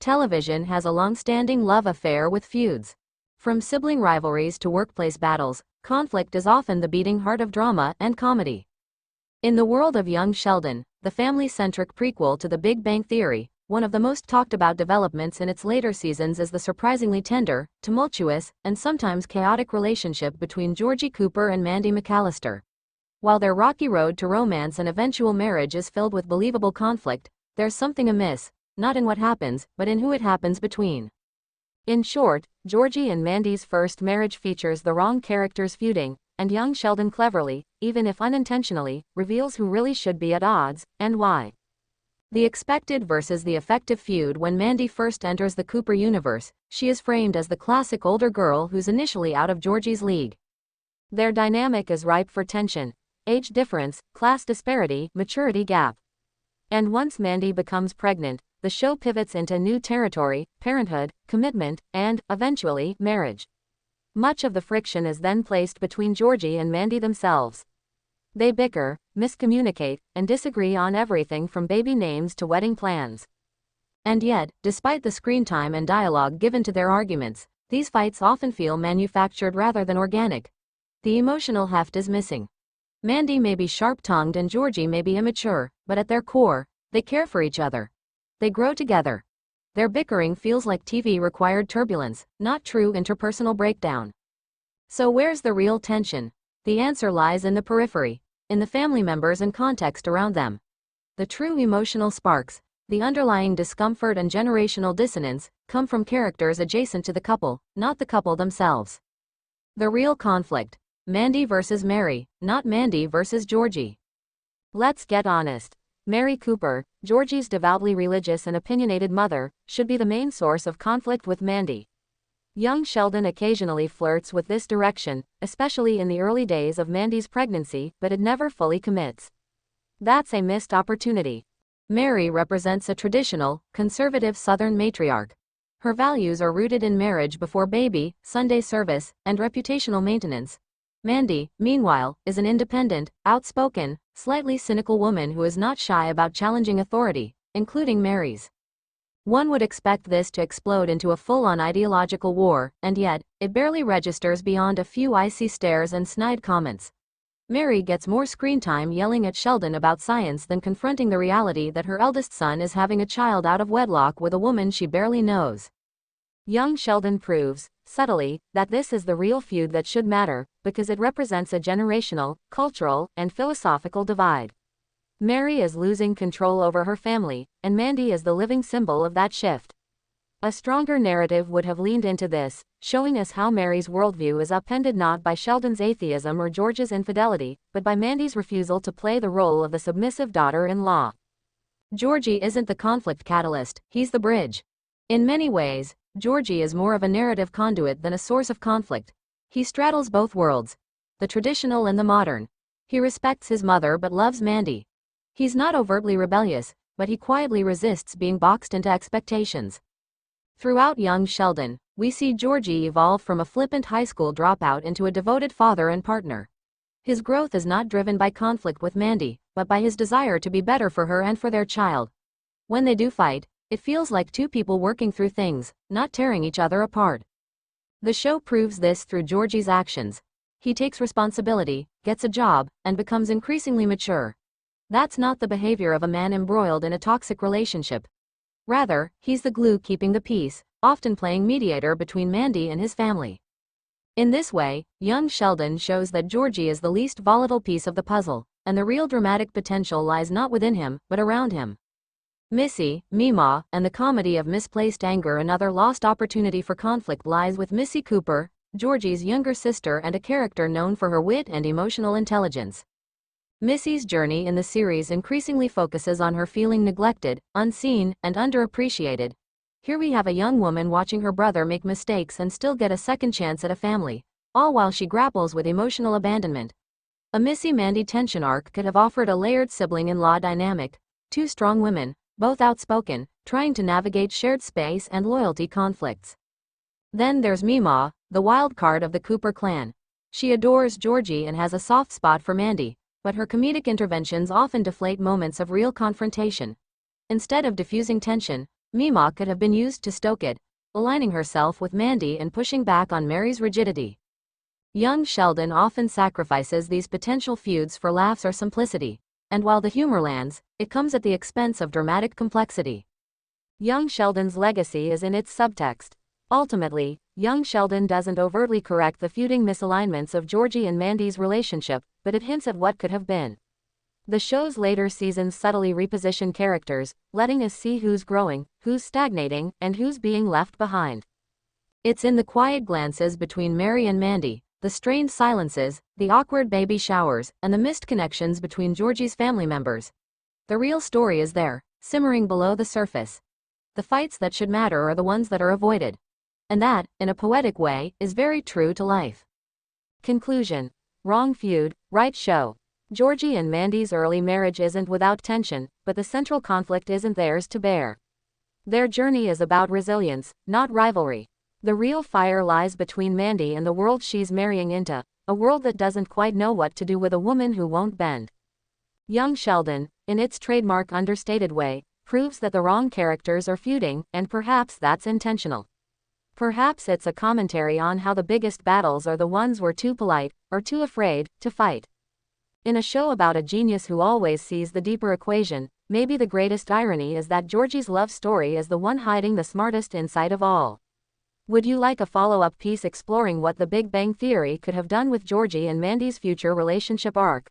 Television has a long-standing love affair with feuds. From sibling rivalries to workplace battles, conflict is often the beating heart of drama and comedy. In the world of Young Sheldon, the family-centric prequel to The Big Bang Theory, one of the most talked-about developments in its later seasons is the surprisingly tender, tumultuous, and sometimes chaotic relationship between Georgie Cooper and Mandy McAllister. While their rocky road to romance and eventual marriage is filled with believable conflict, there's something amiss, not in what happens, but in who it happens between. In short, Georgie and Mandy's first marriage features the wrong characters feuding, and young Sheldon cleverly, even if unintentionally, reveals who really should be at odds, and why. The expected versus the effective feud. When Mandy first enters the Cooper universe, she is framed as the classic older girl who's initially out of Georgie's league. Their dynamic is ripe for tension: age difference, class disparity, maturity gap. And once Mandy becomes pregnant, the show pivots into new territory: parenthood, commitment, and, eventually, marriage. Much of the friction is then placed between Georgie and Mandy themselves. They bicker, miscommunicate, and disagree on everything from baby names to wedding plans. And yet, despite the screen time and dialogue given to their arguments, these fights often feel manufactured rather than organic. The emotional heft is missing. Mandy may be sharp-tongued and Georgie may be immature, but at their core, they care for each other. They grow together. Their bickering feels like TV-required turbulence, not true interpersonal breakdown. So where's the real tension? The answer lies in the periphery, in the family members and context around them. The true emotional sparks, the underlying discomfort and generational dissonance, come from characters adjacent to the couple, not the couple themselves. The real conflict: Mandy versus Mary, not Mandy versus Georgie. Let's get honest. Mary Cooper, Georgie's devoutly religious and opinionated mother, should be the main source of conflict with Mandy. Young Sheldon occasionally flirts with this direction, especially in the early days of Mandy's pregnancy, but it never fully commits. That's a missed opportunity. Mary represents a traditional, conservative Southern matriarch. Her values are rooted in marriage before baby, Sunday service, and reputational maintenance. Mandy, meanwhile, is an independent, outspoken, slightly cynical woman who is not shy about challenging authority, including Mary's. One would expect this to explode into a full-on ideological war, and yet, it barely registers beyond a few icy stares and snide comments. Mary gets more screen time yelling at Sheldon about science than confronting the reality that her eldest son is having a child out of wedlock with a woman she barely knows. Young Sheldon proves, subtly, that this is the real feud that should matter, because it represents a generational, cultural, and philosophical divide. Mary is losing control over her family, and Mandy is the living symbol of that shift. A stronger narrative would have leaned into this, showing us how Mary's worldview is upended not by Sheldon's atheism or George's infidelity, but by Mandy's refusal to play the role of the submissive daughter-in-law. Georgie isn't the conflict catalyst, he's the bridge. In many ways, Georgie is more of a narrative conduit than a source of conflict. He straddles both worlds, the traditional and the modern. He respects his mother but loves Mandy. He's not overtly rebellious, but he quietly resists being boxed into expectations. Throughout Young Sheldon, we see Georgie evolve from a flippant high school dropout into a devoted father and partner. His growth is not driven by conflict with Mandy, but by his desire to be better for her and for their child. When they do fight, it feels like two people working through things, not tearing each other apart. The show proves this through Georgie's actions. He takes responsibility, gets a job, and becomes increasingly mature. That's not the behavior of a man embroiled in a toxic relationship. Rather, he's the glue keeping the peace, often playing mediator between Mandy and his family. In this way, Young Sheldon shows that Georgie is the least volatile piece of the puzzle, and the real dramatic potential lies not within him, but around him. Missy, Meemaw, and the comedy of misplaced anger. Another lost opportunity for conflict lies with Missy Cooper, Georgie's younger sister and a character known for her wit and emotional intelligence. Missy's journey in the series increasingly focuses on her feeling neglected, unseen, and underappreciated. Here we have a young woman watching her brother make mistakes and still get a second chance at a family, all while she grapples with emotional abandonment. A Missy-Mandy tension arc could have offered a layered sibling-in-law dynamic, two strong women, both outspoken, trying to navigate shared space and loyalty conflicts. Then there's Meemaw, the wild card of the Cooper clan. She adores Georgie and has a soft spot for Mandy, but her comedic interventions often deflate moments of real confrontation. Instead of diffusing tension, Mima could have been used to stoke it, aligning herself with Mandy and pushing back on Mary's rigidity. Young Sheldon often sacrifices these potential feuds for laughs or simplicity, and while the humor lands, it comes at the expense of dramatic complexity. Young Sheldon's legacy is in its subtext. Ultimately, young Sheldon doesn't overtly correct the feuding misalignments of Georgie and Mandy's relationship, but it hints at what could have been. The show's later seasons subtly reposition characters, letting us see who's growing, who's stagnating, and who's being left behind. It's in the quiet glances between Mary and Mandy, the strained silences, the awkward baby showers, and the missed connections between Georgie's family members. The real story is there, simmering below the surface. The fights that should matter are the ones that are avoided. And that, in a poetic way, is very true to life. Conclusion. Wrong feud, right show. Georgie and Mandy's early marriage isn't without tension, but the central conflict isn't theirs to bear. Their journey is about resilience, not rivalry. The real fire lies between Mandy and the world she's marrying into, a world that doesn't quite know what to do with a woman who won't bend. Young Sheldon, in its trademark understated way, proves that the wrong characters are feuding, and perhaps that's intentional. Perhaps it's a commentary on how the biggest battles are the ones we're too polite, or too afraid, to fight. In a show about a genius who always sees the deeper equation, maybe the greatest irony is that Georgie's love story is the one hiding the smartest insight of all. Would you like a follow-up piece exploring what The Big Bang Theory could have done with Georgie and Mandy's future relationship arc?